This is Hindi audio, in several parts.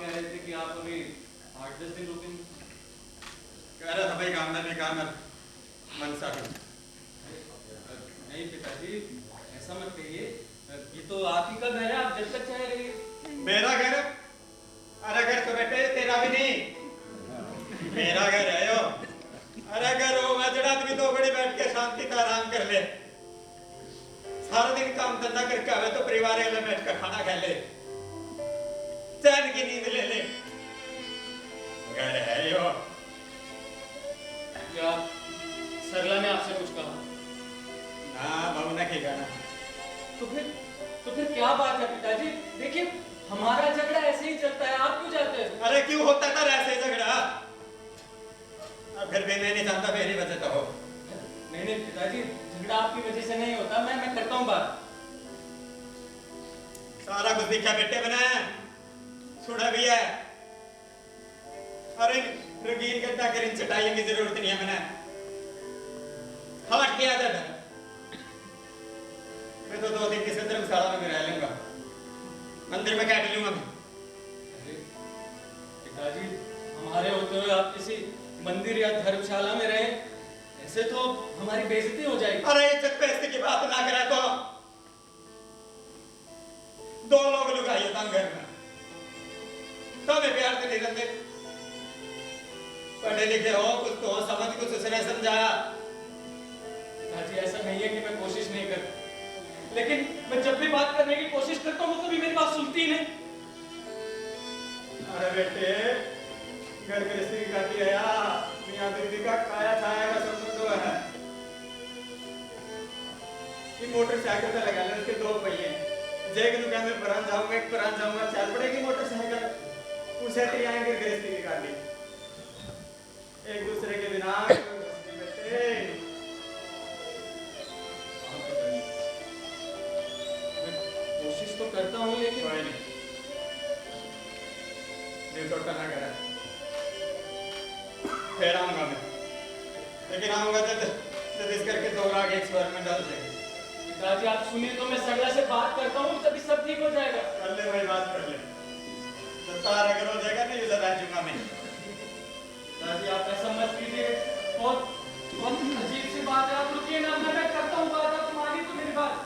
कह रहे थे कि आप अभी 8-10 दिन रुकेंगे। कह रहा था भाई काम में काम मनसा है। नहीं पिताजी, ऐसा मत कहिए, ये तो आप ही का घर है, आप जब तक चाहे रहिए। मेरा घर? अरे घर तो बेटे तेरा भी नहीं, मेरा घर है यो। अरे घर हो मैं जड़ा आदमी दो घड़ी बैठ के शांति का आराम कर ले, सारा दिन काम धंधा करके आवे तो परिवार वाले बैठ कर खाना खा ले, चैन की नींद ले ले, घर है यो। क्या सरला ने आपसे कुछ कहा? ना बहू ने की गाना। तो फिर क्या बात है पिताजी? देखिए हमारा झगड़ा ऐसे ही चलता है, आप क्यों जाते हैं? अरे क्यों होता था ऐसे झगड़ा? अब फिर भी मैं नहीं जानता, मेरी वजह तो हो। नहीं पिताजी, झगड़ा आपकी वजह से नहीं होता, मैं करता हूँ बात। सारा कुछ दिखा बेटे बना है, सुना भी है। अरे रंगीन गद्दा कर चटाइयों की जरूरत नहीं है बना, हट के आ जाता। मैं तो 2 दिन किसी धर्मशाला में रह लूंगा, मंदिर में कैट लूंगा मैं। पिताजी हमारे होते हुए आप किसी मंदिर या धर्मशाला में रहे, ऐसे तो हमारी बेइज्जती हो जाएगी। अरे इज्जत पैसे की बात ना करे तो 2 लोग लुगाई था घर में, तो मैं प्यार से नहीं रहते। पढ़े लिखे हो, कुछ तो समझ, कुछ उसने समझाया। पिताजी ऐसा नहीं है कि मैं कोशिश नहीं करता, लेकिन मैं जब भी बात करने की कोशिश करता हूँ तो भी मेरी बात सुनती ही नहीं। अरे बेटे घर गृहस्थी का किया, मियां बीवी का काया छाया का संबंध है। ये मोटरसाइकिल पे लगा ले, उसके 2 पहिए, जेग नु मैं परान जाऊंगा, एक परान जाऊंगा, चल पड़ेगी मोटरसाइकिल, उसे आएंगे गृहस्थी की गाड़ी, एक दूसरे के बिना बेटे। कोशिश तो करता हूँ लेकिन कोई नहीं, दिल छोटा ना करा। फिर आऊंगा मैं, लेकिन आऊंगा जब इस करके 2 राग एक स्वर में डाल देंगे। पिताजी आप सुनिए तो मैं सरला से बात करता हूँ, तभी सब ठीक हो जाएगा। कर ले भाई, बात कर ले, जब तार अगर हो जाएगा नहीं उधर आ जाऊंगा मैं। पिताजी आप ऐसा मत कीजिए, बहुत अजीब सी बात है, आप रुकिए ना, मैं करता हूँ बात, आप मानिए तो मेरी बात।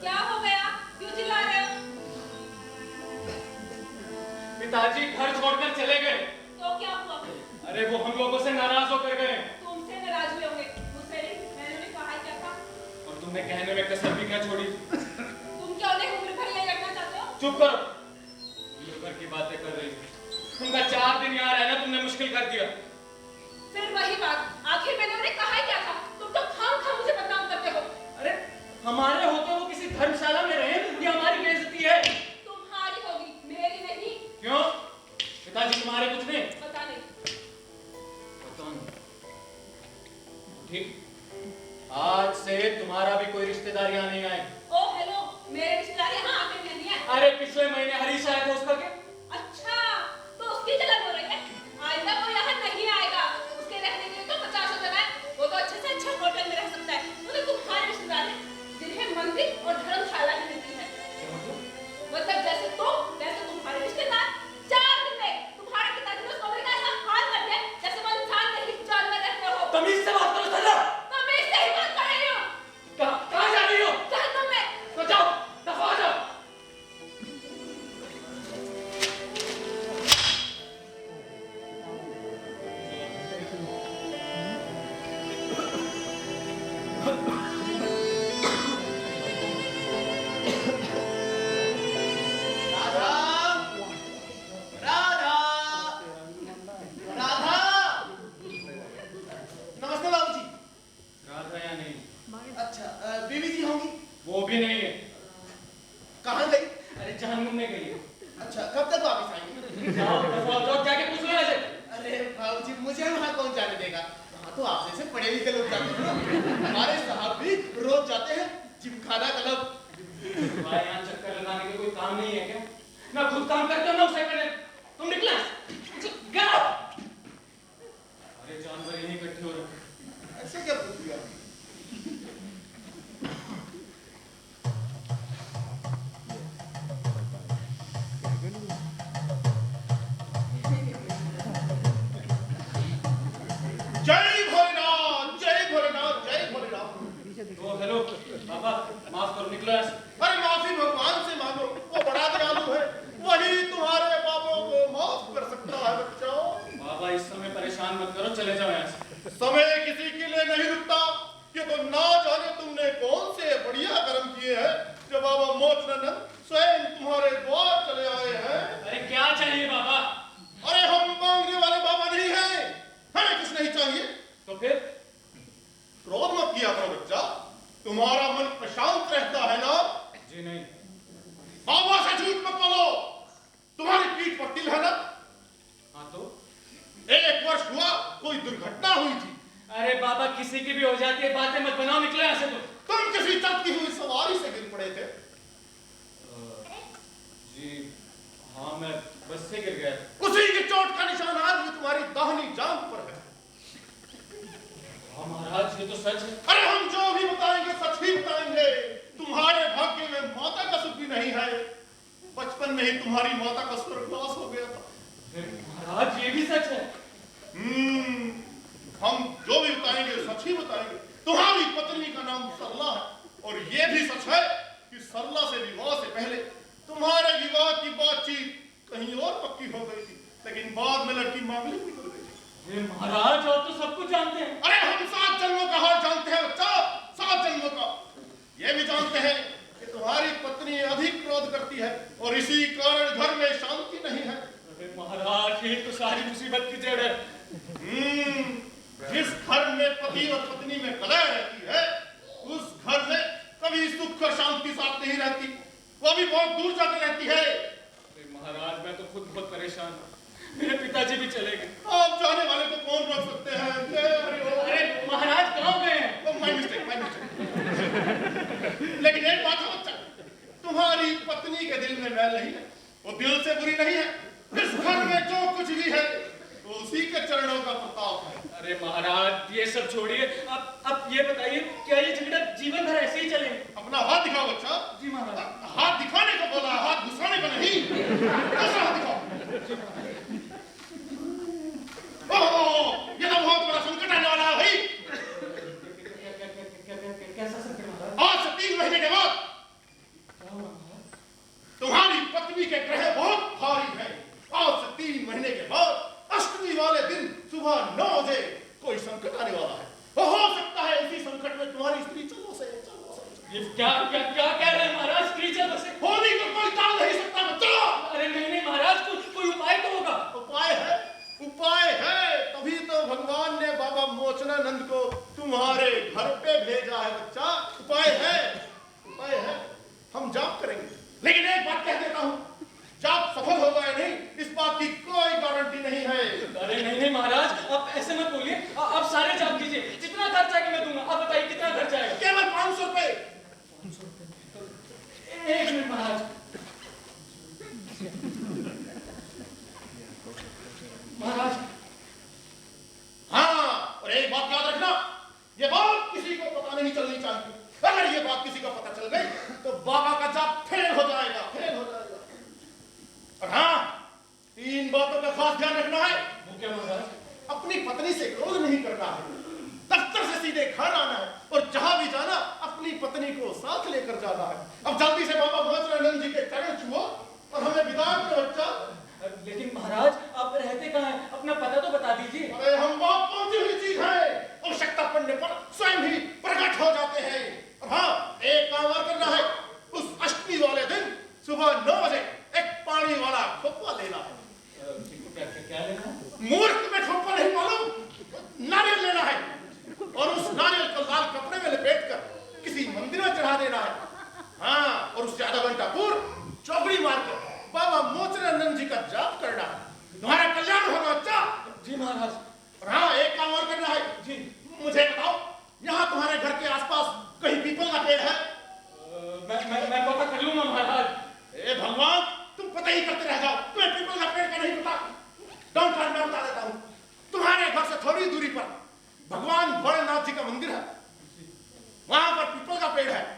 क्या हो गया, क्यों चिल्ला रहे हो? पिताजी घर छोड़कर चले गए। तो क्या हुआ? अरे वो हम लोगों से नाराज होकर गए। तुमसे नाराज हुए होंगे, मुझसे नहीं। मैंने उन्हें कहा क्या था? और तुमने कहने में कसर भी क्या छोड़ी? तुम क्या उन्हें उम्र भर ले रखना चाहते हो? चुप करो, उम्र भर की बातें कर रही हो। तुमका 4 दिन यहाँ रहना तुमने मुश्किल कर दिया। फिर वही बात, आखिर मैंने उन्हें कहा क्या था? तुम तो खाम मुझे बदनाम करते हो। अरे हमारे होते वो किसी धर्मशाला में रहे, ये हमारी बेइज्जती है। तुम्हारी होगी, मेरी नहीं। क्यों? पिताजी तुम्हारे कुछ नहीं? पता नहीं। ठीक, आज से तुम्हारा भी कोई रिश्तेदार यहाँ नहीं आए। ओ हेलो, मेरे रिश्तेदार यहाँ आते नहीं है। अरे पिछले महीने हरीश आया था उसका क्या? अच्छा, तो उसकी जलन हो रही है। आइंदा वो यहाँ नहीं आएगा, उसके रहने के लिए तो 50 जगह है, वो तो अच्छे से अच्छा होटल में रह सकता है। वो तो तुम्हारे रिश्तेदार हैं, जिन्हें मंदिर और धर्मशाला ही मिलती है। मतलब जैसे तुम, वैसे तुम्हारे रिश्तेदार। 4 दिन में तुम्हारे पिताजी ने उस कमरे का ऐसा हाल कर दिया जैसे वो इंसान नहीं जानवर रहते हो। तमीज से बात करो सरला। तमीज से ही बात कर रही हूँ। कहाँ जा रही हो? जहन्नुम में। तो जाओ, दफा हो जाओ। वो भी नहीं है। कहाँ गई? अरे जहन्नुम में गई है। अच्छा, कब तक वापस आएंगे? जाओ, दफा हो जाओ, जाके पूछ लो ऐसे। अरे बाबूजी, मुझे वहाँ कौन जाने देगा? वहाँ तो आप जैसे पढ़े लिखे लोग जाते हैं ना। हमारे साहब भी रोज जाते हैं जिमखाना क्लब। भाई यहाँ चक्कर लगाने के कोई काम नहीं है क्या? मैं खुद काम करता हूँ ना, उसे करे। तुम निकला? Get out! अरे जानवर यहीं इकट्ठे हो रहे। ऐसा क्या पूछ लिया? ओ हेलो बाबा, माफ करो निकलास। अरे माफी भगवान से मांगो, वो बड़ा दयालु है, वही तुम्हारे पापों को माफ कर सकता है बच्चों। बाबा इस समय परेशान मत करो, चले जाओ यहाँ से। समय किसी के लिए नहीं रुकता। ये तो ना जाने तुमने कौन से बढ़िया कर्म किए हैं जो बाबा मोचनानंद स्वयं तुम्हारे द्वार चले आए हैं। अरे क्या चाहिए बाबा? अरे हम मांगने वाले बाबा नहीं हैं, हमें कुछ नहीं चाहिए। तो फिर? क्रोध मत किया करो बच्चा, तुम्हारा मन प्रशांत रहता है ना? जी नहीं। बाबा से झूठ मत बोलो, तुम्हारी पीठ पर तिल है ना? हाँ तो? 1 वर्ष हुआ कोई दुर्घटना हुई थी। अरे बाबा किसी की भी हो जाती है, बातें मत बनाओ, निकले यहाँ से। तुम किसी चलती हुई सवारी से गिर पड़े थे। जी हाँ, मैं बस से गिर गया। उसी की चोट का निशान आज भी तुम्हारी दाहिनी जांघ पर है। हाँ महाराज ये तो सच है। अरे हम जो भी बताएंगे सच ही बताएंगे। तुम्हारे भाग्य में माता का सुख भी नहीं है, बचपन में ही तुम्हारी माता का स्वर्गवास हो गया था। महाराज ये भी सच है? हम जो भी बताएंगे सच ही बताएंगे। तुम्हारी पत्नी का नाम सरला है, और ये भी सच है कि सरला से विवाह से पहले तुम्हारे विवाह की बातचीत कहीं और पक्की हो गई थी, लेकिन बाद में लड़की मांगलिक निकल गई थी। महाराज आप तो सब कुछ जानते हैं। अरे हम 7 जन्मों का हाल जानते हैं बच्चा, 7 जन्मों का। ये भी जानते हैं कि तुम्हारी पत्नी अधिक क्रोध करती है और इसी कारण घर में शांति नहीं है। अरे महाराज ये तो सारी मुसीबत की जड़ है। जिस घर में पति और पत्नी में कलह रहती है, उस घर में कभी सुख और शांति साथ नहीं रहती, वो भी बहुत दूर जाकर रहती है। महाराज मैं तो खुद बहुत परेशान हूँ, मेरे पिताजी भी चले गए। आप जाने वाले को कौन रोक सकते हैं? अरे महाराज कहाँ गए हैं? My mistake. लेकिन एक बात है बच्चा, तुम्हारी पत्नी के दिल में मैल नहीं है, वो दिल से बुरी नहीं है। इस घर में जो कुछ भी है तो उसी के चरणों का प्रताप है। अरे महाराज ये सब छोड़िए, अब ये बताइए क्या ये झगड़ा जीवन भर ऐसे ही चलेगा? अपना हाथ दिखाओ बच्चा। जी महाराज। हाथ दिखाने को बोला, हाथ घुसाने को नहीं। दूसरा हाथ दिखाओ। ओह, ये तो बहुत बड़ा संकट आने वाला है भाई। कैसा संकट महाराज? आज से 3 महीने के बाद तुम्हारी पत्नी के ग्रह बहुत भारी है। आज से 3 महीने के बाद अष्टमी वाले दिन सुबह 9 बजे कोई संकट आने वाला है। हो सकता है इसी संकट में तुम्हारी स्त्री चलो से। ये क्या कह रहे हैं महाराज? स्त्री चलो से होली को कोई टाल नहीं सकता बच्चा। अरे नहीं महाराज, कोई उपाय तो होगा। उपाय है, तभी तो भगवान ने बाबा मोचनानंद को तुम्हारे घर पे भेजा है बच्चा। उपाय है, हम जाप करेंगे। लेकिन एक बात कह देता हूँ, जाप सफल होगा या नहीं इस बात की कोई गारंटी नहीं है। अरे नहीं महाराज, आप ऐसे मत बोलिए। आप सारे जाप कीजिए, जितना खर्च आएगा मैं दूंगा। आप बताइए कितना खर्च आएगा? केवल 500 रुपए। 1 मिनट महाराज। महाराज हाँ, और एक बात याद रखना, ये बात किसी को पता नहीं चलनी चाहिए। अगर ये बात किसी को पता चल गई तो बाबा का जाप फेल हो जाएगा। और हाँ, 3 बातों का खास ध्यान रखना है। वो क्या महाराज? अपनी पत्नी से क्रोध नहीं करना है, दफ्तर से सीधे घर आना है, और जहां भी जाना अपनी पत्नी को साथ लेकर जाना है। अब जल्दी से बाबा मोचनानंद जी के चरण छुओ और हमें विदा करो बच्चा। लेकिन महाराज आप रहते कहाँ हैं? अपना पता तो बता दीजिए। अरे हम बहुत पहुंची हुई चीज है, आवश्यकता पड़ने पर स्वयं ही प्रकट हो जाते हैं। और हाँ, एक काम और करना है, उस अष्टमी वाले दिन सुबह 9 बजे एक पानी वाला खोपा लेना है। क्या लेना है? मूर्ख में खोपा नहीं मालूम, नारियल लेना है, और उस नारियल को लाल कपड़े में लपेट कर किसी मंदिर में चढ़ा देना है। हाँ, और उससे आधा घंटा पूर्व चौकड़ी मारकर बाबा मोचनानंद जी का जाप करना है। तुम्हारा कल्याण होगा बच्चा। जी महाराज। और हाँ, एक काम और करना है। जी मुझे बताओ, यहाँ तुम्हारे घर के आसपास कहीं पीपल का पेड़ है? मैं पता कर लूंगा महाराज। ए भगवान, तुम पता ही करते रह जाओ, तुम्हें पीपल का पेड़ का नहीं पता। डोंट वरी, मैं बता देता हूँ। तुम्हारे घर से थोड़ी दूरी पर भगवान भोलेनाथ जी का मंदिर है, वहां पर पीपल का पेड़ है।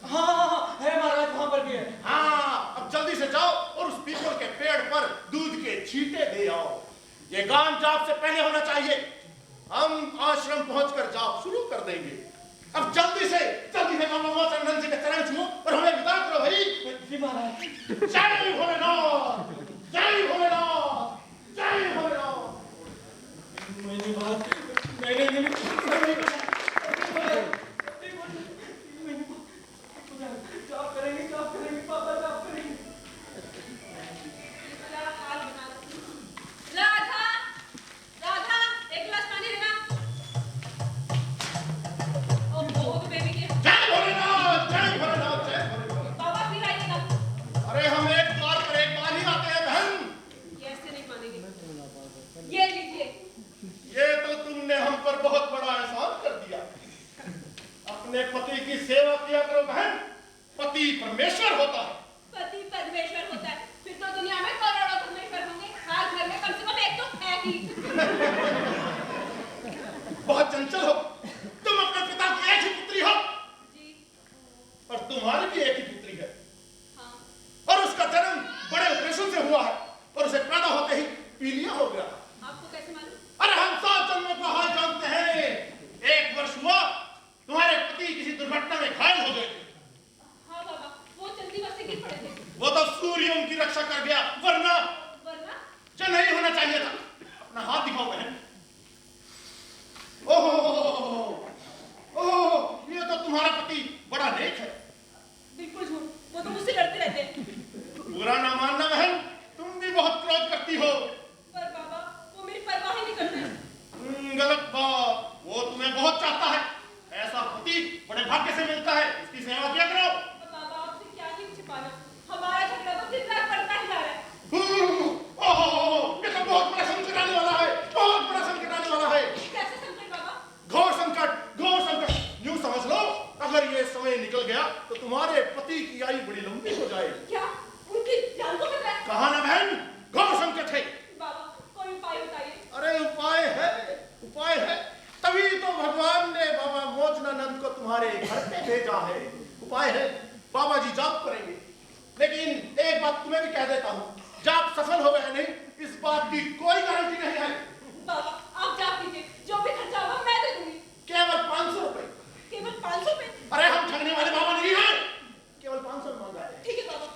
हाँ है महाराज, वहां पर भी है। हाँ, अब जल्दी से जाओ और उस पीपल के पेड़ पर दूध के छींटे दे आओ। ये काम जाप से पहले होना चाहिए। हम आश्रम पहुंचकर जाप शुरू कर देंगे। अब जल्दी से बाबा मोचनानंद जी के चरण छुओ और हमें विदा करो भाई। जी महाराज। जय भोलेनाथ, जय भोलेनाथ, जय भोलेनाथ। जाप करेंगे पापा, जाप करेंगे। हाथ बना दो। राधा, राधा, एक गिलास पानी देना। ओ तो बेबी के। जय भोलेनाथ, जय भोलेनाथ, जय भोलेनाथ। बाबा फिर आइएगा। अरे हम एक बार पर एक बार ही आते हैं बहन। ये ऐसे नहीं मानेंगे। ये लीजिए। ये तो तुमने हम पर बहुत बड़ा एहसान कर दिया। अपने पति की सेवा किया करो बहन। पति परमेश्वर होता है। पति परमेश्वर होता है, फिर तो दुनिया में करोड़ों परमेश्वर होंगे। हर घर में कम से कम एक तो है ही। बहुत चंचल हो तुम। अपने पिता की एक ही पुत्री हो जी। और तुम्हारी भी एक ही पुत्री है। हाँ। और उसका जन्म बड़े ऑपरेशन से हुआ है और उसे पैदा होते ही पीलिया हो गया। आपको कैसे मालूम? अरे हम 7 जन्मों का हाल जानते हैं। 1 वर्ष हुआ तुम्हारे पति किसी दुर्घटना में घायल हो गए थे। हाँ बाबा, वो चलती बस से गिर पड़े थे। वो तो सूर्य उनकी रक्षा कर गया, वरना जो नहीं होना चाहिए था। अपना हाथ दिखाओ बहन। ओह, ये तो तुम्हारा पति बड़ा नेक है। बिल्कुल झूठ, वो तो मुझसे लड़ते रहते हैं। बुरा ना मानना बहन, तुम भी बहुत क्रोध करती हो। पर बाबा, वो मेरी परवाह ही नहीं करते। गलत बात। वो तुम्हें बहुत चाहता है। ऐसा पति बड़े भाग्य से मिलता है। इसकी सेवा किया करो। बाबा, आपसे क्या ही छिपाना, हमारा झगड़ा तो दिन रात बढ़ता ही जा रहा है। ये तो बहुत बड़ा संकट आने वाला है। बहुत बड़ा संकट आने वाला है। कैसे संकट बाबा? घोर संकट, घोर संकट। यूं समझ लो, अगर ये समय निकल गया तो तुम्हारे पति की आयु बड़ी लंबी हो जाएगी। क्या उनकी जान को खतरा है? कहा ना बहन, घोर संकट है। बाबा, कोई उपाय बताइए। अरे उपाय है, उपाय है। तभी तो भगवान ने बाबा मोचनानंद को तुम्हारे घर पे भेजा है। उपाय है, बाबा जी जाप करेंगे। लेकिन एक बात तुम्हें भी कह देता हूँ, जाप सफल हो गया नहीं, इस बात की कोई गारंटी नहीं है। बाबा, आप जाप कीजिए, जो भी खर्चा होगा मैं दे दूंगी। केवल 500 रुपए। केवल 500 रुपए? अरे हम ठगने वाले बाबा नहीं हैं। केवल 500 मांगा है। ठीक है बाबा।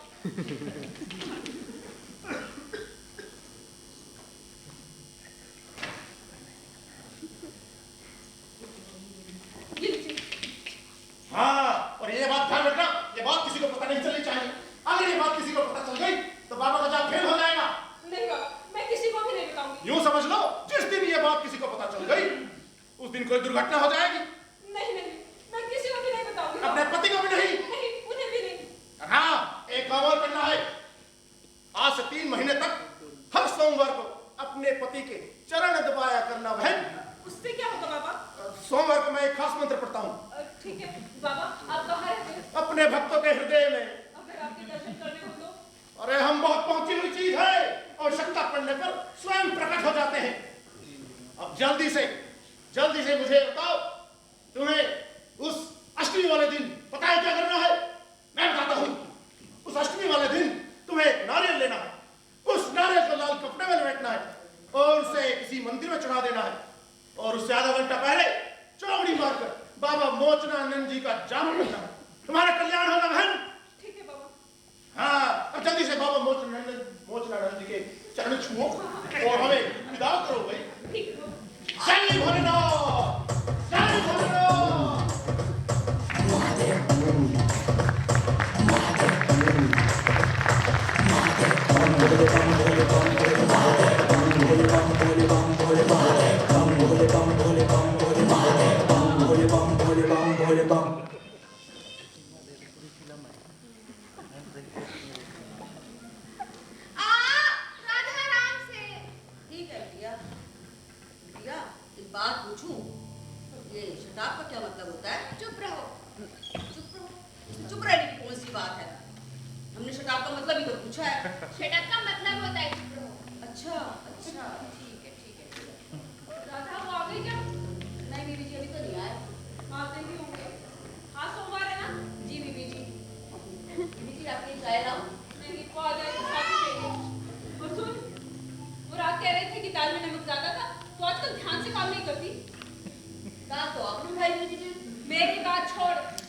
ये लीजिए। हाँ, और ये बात ध्यान रखना, ये बात किसी को पता नहीं चलनी चाहिए। अगर ये बात किसी को पता चल गई तो बाबा का जाप फेल हो जाएगा। नहीं बाबा, मैं किसी को भी नहीं बताऊंगी। यूं समझ लो, जिस दिन ये बात किसी को पता चल गई उस दिन कोई दुर्घटना हो जाएगी। नहीं, मैं किसी को भी नहीं बताऊंगी। अपने पति को भी नहीं। नहीं, उन्हें भी नहीं। हाँ, एक काम और करना है। आज से 3 महीने तक हर सोमवार को अपने पति के चरण दबाया करना बहन। उससे क्या होगा बाबा? सोमवार को मैं एक खास मंत्र पढ़ता हूँ। ठीक है बाबा, आप कहाँ रहते हैं? अपने भक्तों के हृदय में। अगर आपके दर्शन करने हो तो? अरे हम बहुत पहुंची हुई चीज है और आवश्यकता पड़ने पर स्वयं प्रकट हो जाते हैं। अब जल्दी से मुझे बताओ, तुम्हें उस अष्टमी वाले दिन पता है क्या करना है? मैं बताता हूँ। उस अष्टमी वाले दिन तुम्हें एक नारियल लेना है। उस नारियल को लाल कपड़े में लपेटना है और उसे किसी मंदिर में चढ़ा देना है और उससे आधा घंटा पहले चौकड़ी मारकर बाबा मोचनानंद जी का जाप करना है। तुम्हारा कल्याण होगा बहन। ठीक है बाबा। हाँ, अब जल्दी से बाबा मोचनानंद जी के चरण छुओ और हमें विदा करो भाई। ठीक है बाबा। जय भोलेनाथ, जय भोलेनाथ। राधा राम से। ठीक है भैया। भैया, एक बात पूछूं? ये शताब का क्या मतलब होता है? चुप रहो। चुप रहो। चुप रहने की कौन सी बात है? हमने शताब का मतलब ही तो पूछा है। शटक का मतलब होता है चुप रहो। अच्छा, ठीक है। राधा, वो आ गई क्या? नहीं बीबी जी, अभी तो नहीं आए। आते ही होंगे। आज सोमवार है ना? जी बीबी जी। बीबी जी, आपके लिए चाय लाऊं? नहीं, वो आ जाए तो साथ ही चाहिए। और सुन, वो रात कह रहे थे कि दाल में नमक ज्यादा था, तो आजकल ध्यान से काम नहीं करती। दाल तो आपने उठाई बीबी जी। मेरी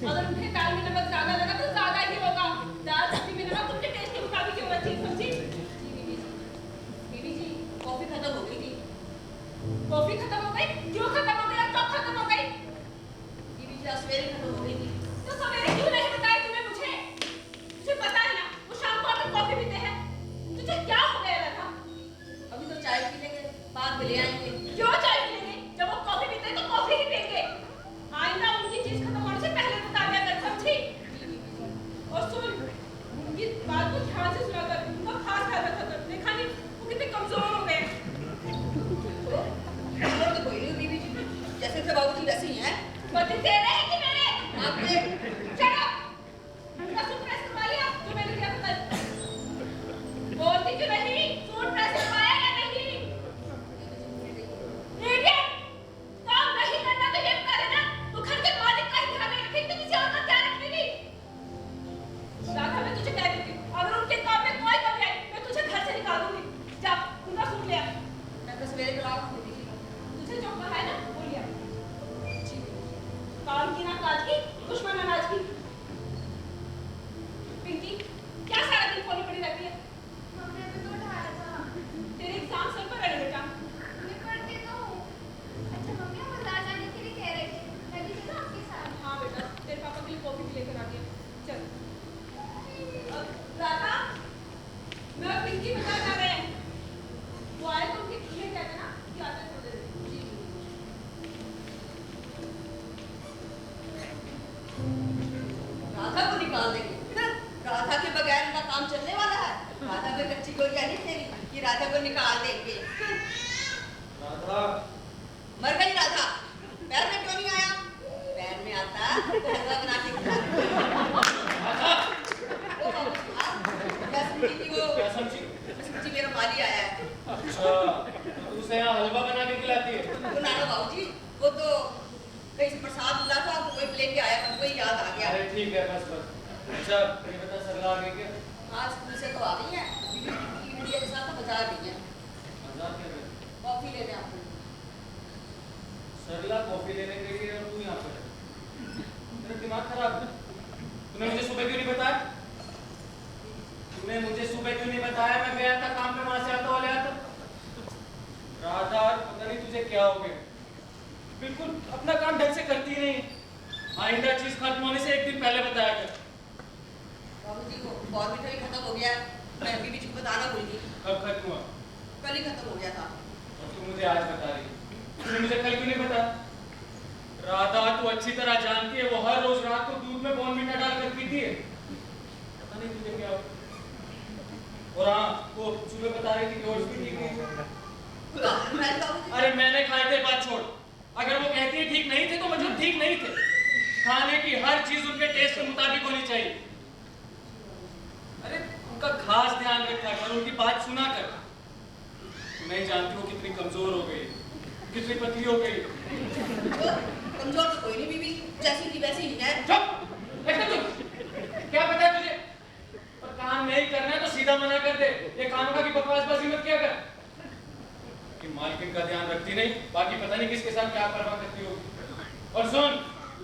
अगर उन्हें दाल में नमक ज्यादा लगा तो ज्यादा ही होगा। दाल सब्जी में नमक उनके टेस्ट के मुताबिक ही होना चाहिए, समझी? बीबी जी, कॉफी खत्म हो गई थी। कॉफी खत्म हो गई? क्यों खत्म हो गई और कब खत्म हो गई? बीबी जी, आज सवेरे खत्म हो गई थी। तो सवेरे क्यों नहीं बताया तुम्हें मुझे? तुझे पता है ना, वो शाम को आकर कॉफी पीते हैं। तुझे क्या हो गया था? अभी तो चाय पी लेंगे, बाद में ले आएंगे। क्यों चाय पिएंगे? जब वो कॉफी पीते हैं तो कॉफी ही पिएंगे। आइंदा उनकी चीज खत्म होने से पहले बता दिया कर, समझी? और सुन, उनकी बात को ध्यान से सुना कर, उनका खास ख्याल रखा कर। देखा नहीं वो कितने कमजोर हो गए। और तो कोई नहीं बीबी जी, जैसे थे बाबूजी वैसे ही हैं। पति तेरे हैं कि मेरे? आपके Shut up! उनका सूट प्रेस करवा लिया जो मैंने दिया था कल। बोलती क्यों नहीं? सूट प्रेस करवाया या नहीं? Idiot! काम नहीं करना तो ये बता देना। तू घर के मालिक का ही ध्यान नहीं रखेगी तो किसी और का ध्यान रखेगी? राधा, मैं तुझे कह देती हूँ, अगर उनके काम में कोई कमी आई, मैं तुझे घर से निकाल दूंगी। जा, उनका सूट ले आ। मैं तो सवेरे कराऊँ बीबी जी। तुझे जो कहा है ना, वो लिया। काम की ना काज की, दुश्मन अनाज की। पिंकी, क्या सारा दिन फोन पड़ी रहती है? मम्मी अभी तो उठाया था। तेरे एग्जाम सर पर है बेटा। मैं पढ़ती तो हूँ। अच्छा मम्मी, हम बाजार जाने के लिए कह रहे थे, मैं भी चलूँ आपके साथ? हाँ बेटा, तेरे पापा के लिए कॉफी भी लेकर आ गया। चल। राधा, मैं और पिंकी बाजार जा रहे हैं। वो आए तो उनके ये कहते ना कि आते हैं थोड़ी देर में। जी। राधा को निकाल देंगे। राधा के बगैर इनका काम चलने वाला है। राधा कोई कच्ची गोलियां नहीं तेरी कि राधा को निकाल देंगे। राधा, मर गई राधा। पैर में क्यों नहीं आया? पैर में आता तो हलवा बना के खिला। राधा, ओ बाबूजी, मैं समझी थी वो। क्या समझी? मैं समझी मेरा माली आया है। अच्छा, तो उसे यहाँ हलवा बना के खिलाती है? तो नाना बाबूजी, वो तो कहीं से प्रसाद मिला था तो वही लेके आया, मुझे वही याद आ गया। अरे ठीक है, बस बस। अच्छा, ये बता, सरला आ गई क्या? आज स्कूल से तो आ गई है। बीबी के साथ तो बाजार गई है। बाजार क्या गई? कॉफी लेने आपको। सरला कॉफी लेने गई है और तू यहाँ पर है? तेरा दिमाग खराब है? तूने मुझे सुबह क्यों नहीं बताया? तूने मुझे सुबह क्यों नहीं बताया? मैं गया था काम पे, वहां से आता वाले आता। राधा, पता नहीं तुझे क्या हो गया, बिल्कुल अपना काम ढंग से करती नहीं। आइंदा चीज खत्म होने से एक दिन पहले बताया कर। बाबूजी को बॉर्नविटा भी खत्म हो गया। मैं बीबी जी को बताना भूल गई। कब खत्म हुआ? कल ही खत्म हो गया था। और तू मुझे आज बता रही है? तूने मुझे कल क्यों नहीं बताया? राधा, तू अच्छी तरह जानती है वो हर रोज रात को दूध में बॉर्नविटा डालकर पीती है। पता नहीं तुझे क्या हो। और हाँ, वो सुबह बता रही थी कि ओट्स भी ठीक नहीं है। बाबूजी, अरे मैंने खाए थे, बात छोड़। अगर वो कहती है ठीक नहीं थे तो मतलब ठीक नहीं थे। खाने की हर चीज उनके टेस्ट के मुताबिक होनी चाहिए। अरे उनका खास ध्यान रखा कर, उनकी बात सुना कर। तू नहीं जानती वो कितनी कमजोर हो गई, कितनी पतली हो गई। कमजोर तो कोई नहीं बीबी, जैसी थी वैसी ही है। चुप! एकदम चुप! क्या पता है तुझे? और काम नहीं करना है तो सीधा मना कर दे। ये काम का भी बकवासबाजी मत किया कर। कि मालकिन का ध्यान रखती नहीं, बाकी पता नहीं किसके साथ क्या परवाह करती होगी। और सुन,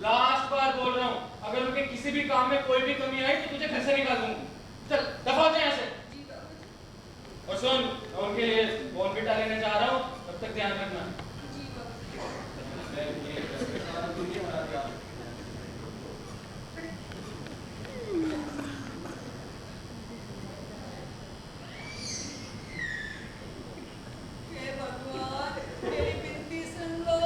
लास्ट बार बोल रहा हूँ, अगर उनके किसी भी काम में कोई भी कमी आई तो तुझे घर से निकाल दूंगा। चल दफा हो जाए यहाँ से। और सुन, मैं उनके लिए बॉर्नविटा लेने जा रहा हूँ, तब तक ध्यान रखना। हे भगवान, मेरी विनती सुन लो।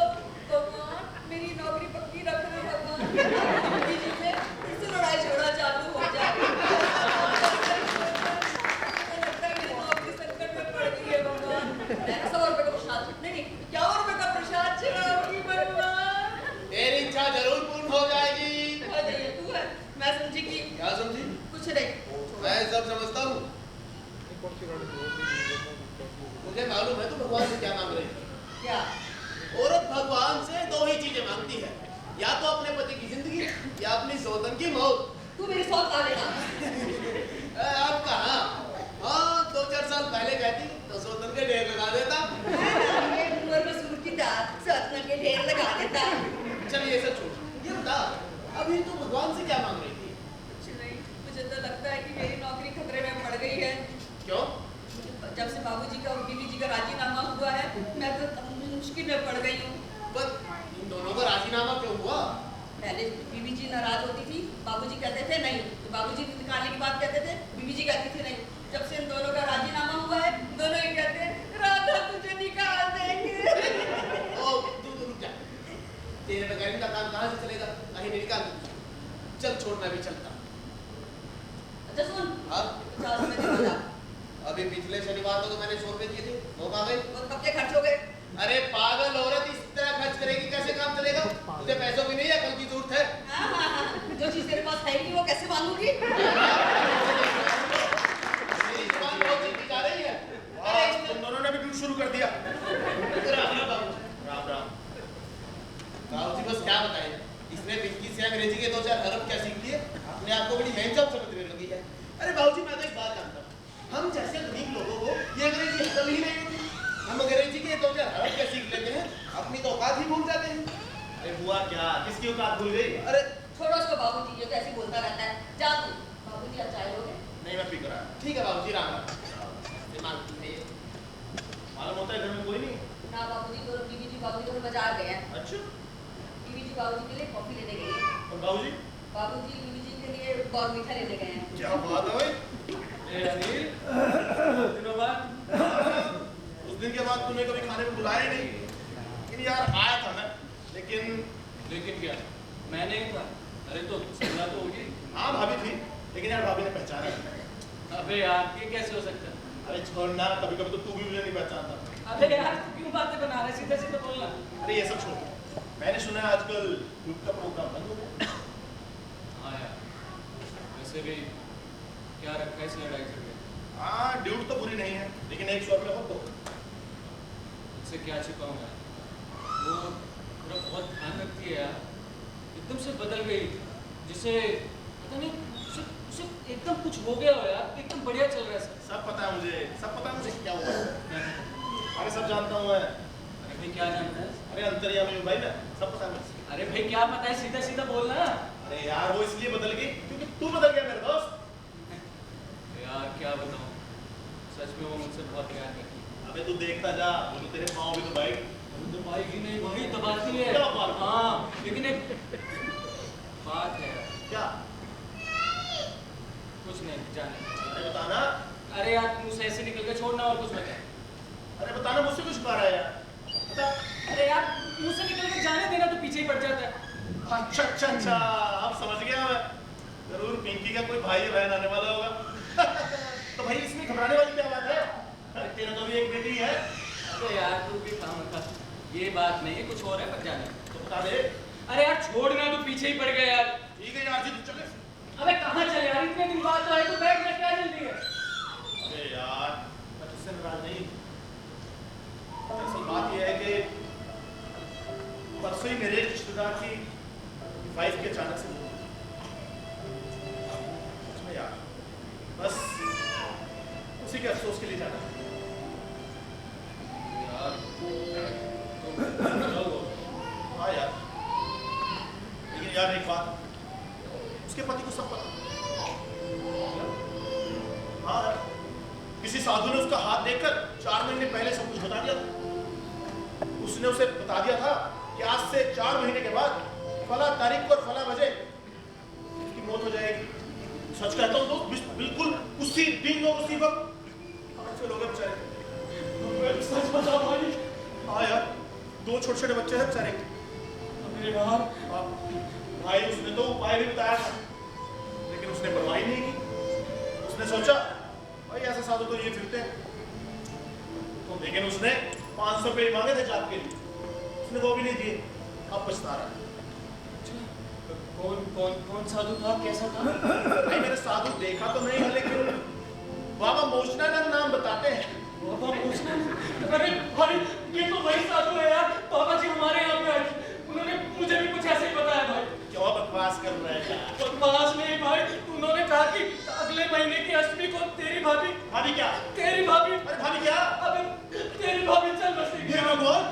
भगवान, मेरी नौकरी पक्की रख लो भगवान। बीबी जी से फिर से लड़ाई झगड़ा चालू हो जाए। लगता है मेरी नौकरी संकट में पड़ गई है भगवान। मैं 100 रुपए का प्रसाद, नहीं 51 रुपए का प्रसाद चढ़ाऊंगी भगवान। तेरी इच्छा जरूर पूर्ण हो जाएगी। अरे ये तू है, मैं समझी कि क्या समझी? कुछ नहीं। मैं सब समझता हूँ। मुझे मालूम है तू भगवान से क्या मांग रही है। क्या? औरत भगवान से दो ही चीजें मांगती है, या तो अपने पति की जिंदगी या अपनी सौतन की मौत। तू मेरी सौत खा लेगा। अब कहाँ? हाँ, 2-4 साल पहले कहती तो सौतन के ढेर लगा देता। ये उम्र में सूर की दाल सौतन के ढेर लगा देता। चल ये सब छोड़, ये बता, अभी तू भगवान पहले बीबी जी नाराज होती थी, बाबूजी कहते थे नहीं, तो बाबूजी निकालने की बात कहते थे, बीबी जी कहती थी नहीं। जब से इन दोनों का राजीनामा हुआ है, दोनों ही कहते हैं राधा तुझे निकाल देंगे। ओ तू रुक जा, तेरे बगैर का काम कहाँ से चलेगा? कहीं नहीं निकाल, चल छोड़, मैं भी चलता। अच्छा सुन, हाँ 50 रुपए दे दो। अभी पिछले शनिवार को तो मैंने 100 रुपए दिए थे, वो कहाँ गए? वो कब के खर्च हो गए? अरे पागल औरत, इस तरह खर्च करेगी कैसे काम चलेगा? तुझे पैसों की नहीं है, कल की जरूरत है। हाँ, जो चीज तेरे पास है ही नहीं वो कैसे मांगूंगी? मेरी जुबान बहुत जल्दी जा रही है। अरे तुम दोनों ने भी ड्यूट शुरू कर दिया। राम राम बाबू। राम राम। बाबूजी बस क्या बताएं, इसने पिंकी से अंग्रेजी के 2-4 हरफ क्या सीख लिए, अपने आप को बड़ी हैंडसम समझने लगी है। अरे बाबूजी मैं तो एक बात जानता हूँ, हम जैसे गरीब लोगों को ये अंग्रेजी अकल ही नहीं होती। हम अंग्रेजी के 2-4 हरफ क्या सीख लेते हैं, अपनी तो औकात ही भूल जाते हैं। अरे हुआ क्या? किसकी औकात भूल गई? अरे छोड़ो उसको बाबूजी, ये तो ऐसे ही बोलता रहता है। जा तू, बाबूजी आप चाय लोगे? नहीं मैं पी कर आया। ठीक है बाबूजी, राम राम। मांगती है ये। मालूम होता है घर में कोई नहीं। ना बाबूजी दोनों, बीबी जी बाबूजी दोनों बाजार गए हैं। अच्छा। बीबी जी बाबूजी के लिए कॉफी लेने गई है। और बाबूजी? बाबूजी बीबी जी के लिए बॉर्नवीटा लेने गए हैं। क्या बात है भाई? ए अनिल, बहुत दिनों बाद। उस दिन के बाद तूने कभी खाने में बुलाया ही नहीं। लेकिन यार आया था मैं, लेकिन क्या मैं नहीं था? अरे तो सुनना तो होगी। हाँ भाभी थी, लेकिन यार भाभी ने पहचाना नहीं। अबे यार ये कैसे हो सकता है? अरे छोड़ना, कभी कभी तो तू भी मुझे नहीं पहचानता। अबे यार तू क्यों बातें बना रहा है? सीधे सीधे बोलना। अरे ये सब छोड़, मैंने सुना है आजकल ग्रुप का प्रोग्राम बंद हो गया। हाँ यार, वैसे भी क्या रखा है इस लड़ाई झगड़े? हाँ ड्यूट तो बुरी नहीं है, लेकिन 100 रुपये बहुत दो। उससे क्या छिपाऊं यार? वो थोड़ा बहुत ध्यान रखती है यार, एकदम से बदल गई, जिसे पता नहीं उसे एकदम कुछ हो गया हो यार, एकदम बढ़िया चल रहा है सब। सब पता है मुझे, सब पता है मुझे क्या हुआ है। अरे सब जानता हूँ मैं। अरे भाई क्या जानता है? अरे अंतर्यामी हूँ भाई मैं, सब पता है मुझे। अरे भाई क्या पता है? सीधा सीधा बोलना। अरे यार वो इसलिए बदल गई क्योंकि तू बदल गया मेरे दोस्त। यार क्या बताऊं, सच में वो मुझसे बहुत प्यार करती है। अबे तू देखता जा, वो तो तेरे पाँव भी तो भाई। तो भाई की नहीं वही दबाती है। क्या बात? हाँ लेकिन एक बात है यार। क्या? कुछ नहीं जाने। अरे बताना। अरे यार मुंह से ऐसे निकल के छोड़ना, और कुछ बता। अरे बताना, मुझसे कुछ छुपा रहा है यार, बता। अरे यार मुंह से निकल के जाने देना, तो पीछे ही पड़ जाता है। अच्छा अच्छा अच्छा, अब समझ गया मैं। जरूर पिंकी का कोई भाई या बहन आने वाला होगा। तो भाई इसमें घबराने वाली क्या बात है? अरे तेरा तो भी एक बेटी है। अरे यार तू भी काम कर, ये बात नहीं है, कुछ और है, पर जाने। तो बता दे। अरे यार छोड़ना, तू पीछे ही पड़ गया यार। ठीक है यार जी, तू चले। अबे कहाँ चले यार, इतने दिन बाद तो आए, तू बैठ जा, क्या जल्दी है? अरे यार मैं तुझसे नाराज नहीं। दरअसल बात यह है कि परसों ही मेरे रिश्तेदार की वाइफ के अचानक से मौत हो गई। सच में यार, बस उसी के अफसोस के लिए जाना है। यार तो हाँ यार, लेकिन यार एक बात, उसके पति को सब पता। हाँ यार, किसी साधु ने उसका हाथ देखकर 4 महीने पहले सब कुछ बता दिया था। उसने उसे बता दिया था कि आज से 4 महीने के बाद फला तारीख को और फला बजे उसकी मौत हो जाएगी। सच कहता हूँ दोस्त, बिल्कुल उसी दिन और उसी वक्त ऐसे लोग हैं बेचारे। सच बता भाई। हाँ यार, 2 छोटे-छोटे बच्चे हैं बेचारे। अबे यार भाई उसने तो उपाय भी बताया था, लेकिन उसने परवाह ही नहीं की। उसने सोचा भाई ऐसे साधु तो ये फिरते हैं, तो लेकिन उसने 500 रुपये मांगे थे जाप के लिए, उसने वो भी नहीं दिए। अब पछता रहा है। कौन कौन कौन साधु था, कैसा था? भाई मैंने साधु देखा तो नहीं है, लेकिन बाबा मोचनानंद नाम बताते हैं। बाबा पूछना। अरे भाई ये तो वही साधु है यार, बाबा जी हमारे यहाँ पे आए थे, उन्होंने मुझे भी कुछ ऐसे ही बताया भाई। क्यों बकवास कर रहे हैं? बकवास नहीं भाई, उन्होंने कहा कि अगले महीने की अष्टमी को तेरी भाभी। भाभी क्या? तेरी भाभी। अरे भाभी क्या? अबे तेरी भाभी चल बसेगी। हे भगवान,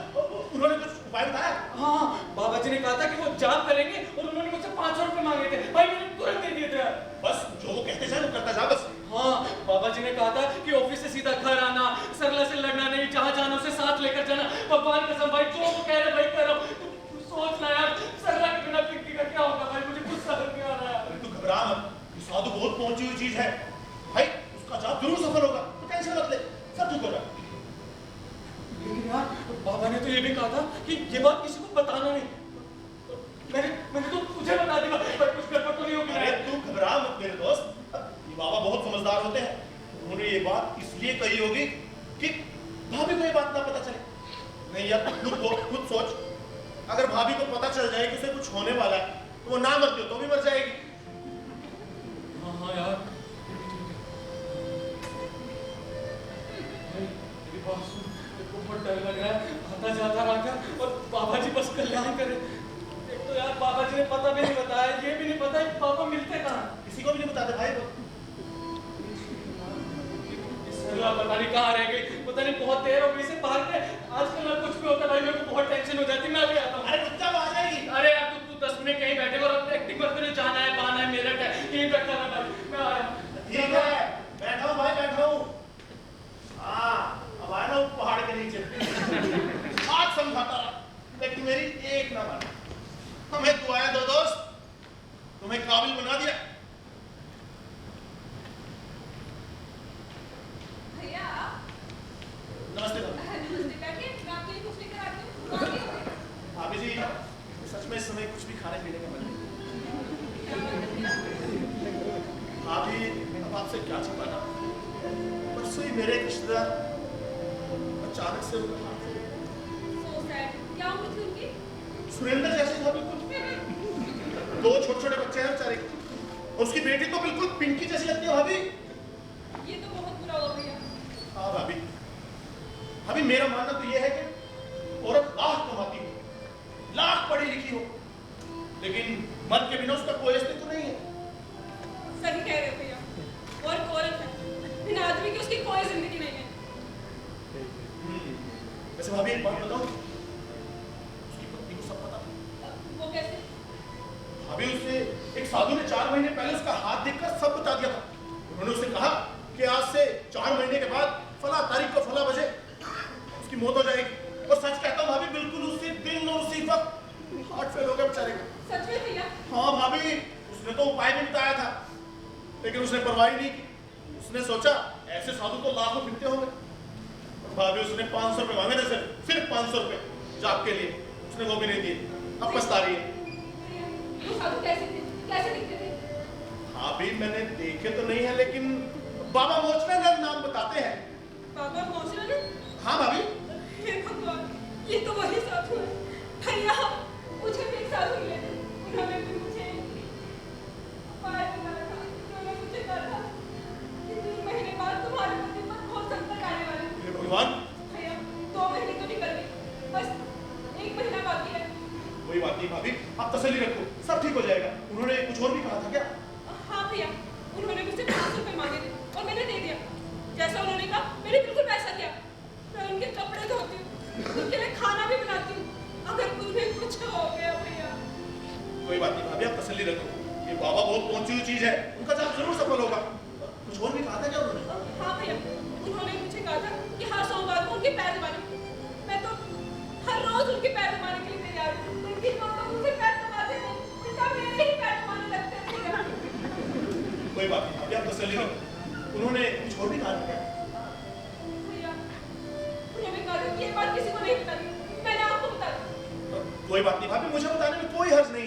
उन्होंने कुछ उपाय बताया? हाँ बाबा जी ने कहा था कि वो जाप करेंगे, और उन्होंने मुझसे 500 रुपए मांगे थे भाई, मैंने तुरंत दे दिए थे यार। बस जो वो कहते जाए वो करता जा बस। हाँ बाबा जी ने कहा था कि ऑफिस से सीधा घर आना, सरला से लड़ना नहीं, जहाँ जाना उसे साथ लेकर जाना। भगवान कसम भाई, जो वो कह रहे भाई कर रहा हूँ। तू सोच ना यार, सरला के बिना पिंकी का क्या होगा? होगी कि भाभी को ये बात ना पता चले। नहीं यार, खुद सोच, अगर भाभी को पता चल जाए कि उसे कुछ होने वाला है तो वो ना मरती हो तो भी मर जाएगी। हाँ हाँ यार, मेरी बात सुन, मेरे को बहुत डर लग रहा है। आता जाता रहा और बाबा जी बस कल्याण करे। एक तो यार बाबा जी ने पता भी नहीं बताया, ये भी नहीं पता कि पापा मिलते कहाँ, किसी को भी नहीं बताते भाई वो। पता नहीं कहाँ रह गई, पता नहीं बहुत देर हो गई से बाहर के। आजकल ना कुछ भी होता है भाई, मेरे को बहुत टेंशन हो जाती है। मैं अभी आता हूँ। अरे बच्चा आ जाएगी। अरे यार तू 10 मिनट कहीं बैठे और अपने एक्टिंग करते रहे, जाना है बहाना है मेरठ है, यहीं बैठा रहा भाई, मैं आया। ठीक है, बैठा हूँ भाई, बैठा हूँ। हाँ, अब आया ना वो पहाड़ के नीचे। आज समझाता रहा, लेकिन मेरी एक ना मानी। हमें दुआएं दो दोस्त, तुम्हें काबिल बना दिया। भैया नमस्ते भाभी। नमस्ते, बैठिए, मैं आपके लिए कुछ लेकर आती हूँ। भाभी जी, सच में इस समय कुछ भी खाने पीने का मन नहीं। भाभी, अब आपसे क्या छिपाना, परसों ही मेरे एक रिश्तेदार अचानक से उनका हाथ हो गया। So sad, क्या उम्र थी उनकी? सुरेंद्र जैसे था बिल्कुल। 2 छोटे-छोटे बच्चे हैं बेचारे के। और उसकी बेटी तो बिल्कुल पिंकी जैसी लगती है भाभी। ये तो बहुत बुरा हुआ भैया। हाँ भाभी, अभी मेरा मानना तो ये है कि औरत लाख कमाती हो, लाख पढ़ी लिखी हो, लेकिन मर्द के बिना उसका कोई अस्तित्व नहीं है। सही कह रहे हो भैया, और औरत है, बिना आदमी की उसकी कोई जिंदगी नहीं है। वैसे भाभी एक बात बताऊं, उसकी पत्नी को सब पता था। वो कैसे? भाभी, उसे एक साधु ने 4 महीने पहले उसका हाथ देखकर सब बता दिया था। उन्होंने उसे कहा कि आज से 4 महीने के बाद फला तारीख को फला बजे उसकी मौत हो जाएगी। और सच कहता हूँ भाभी, बिल्कुल उसी दिन और उसी वक्त हार्ट फेल हो गया बेचारे का। सच में भैया? हाँ भाभी, उसने तो उपाय भी बताया था, लेकिन उसने परवाह नहीं की। उसने सोचा ऐसे साधु तो लाखों फिरते होंगे। और भाभी, उसने 500 रुपए मांगे थे, सिर्फ 500 रुपए जाप के लिए, उसने वो भी नहीं दिए। अब पछता रही है। भैया, वो साधु कैसे थे? कैसे दिखते थे? भाभी, मैंने देखे तो नहीं है, लेकिन बाबा मोचनानंद नाम बताते हैं। बाबा मोचनानंद? हाँ भाभी। हे भगवान, ये तो वही साधु है। भैया, मुझे भी एक साधु मिले थे। उन्होंने भी मुझे उपाय बताया था। उन्होंने मुझे कहा था कि 3 महीने बाद तुम्हारे पति पर बहुत संकट आने वाले हैं। हे भगवान। भैया, 2 महीने तो निकल गए, बस 1 महीना बाकी है। कोई बात नहीं भाभी, आप तसल्ली रखो, सब ठीक हो जाएगा। उन्होंने कुछ और भी कहा था क्या? हाँ भैया, उन्होंने मुझसे 500 रुपए मांगे थे और मैंने दे दिया। जैसा उन्होंने कहा, मैंने बिल्कुल वैसा किया। मैं उनके कपड़े धोती हूँ, उनके लिए खाना भी बनाती हूँ। अगर उन्हें कुछ हो गया भैया। कोई बात नहीं भाभी, आप तसल्ली रखो। ये बाबा बहुत पहुंची हुई चीज है, उनका जाप जरूर सफल होगा। कुछ और भी कहा था क्या उन्होंने? हाँ भैया, उन्होंने मुझे कहा था कि हर सोमवार को उनके पैर दबाने। मैं तो हर रोज उनके पैर दबाने के लिए तैयार हूँ। लेकिन वो तो मुझे पैर दबाते थे, उल्टा मेरे ही पैर दबाने लगते थे भैया। कोई बात नहीं भाभी, आप तसल्ली रखो। उन्होंने कुछ और भी कहा था क्या? भैया, उन्होंने कहा था कि ये बात किसी को नहीं बतानी। मैंने आपको बता दी। कोई बात नहीं भाभी, मुझे बताने में कोई हर्ज नहीं।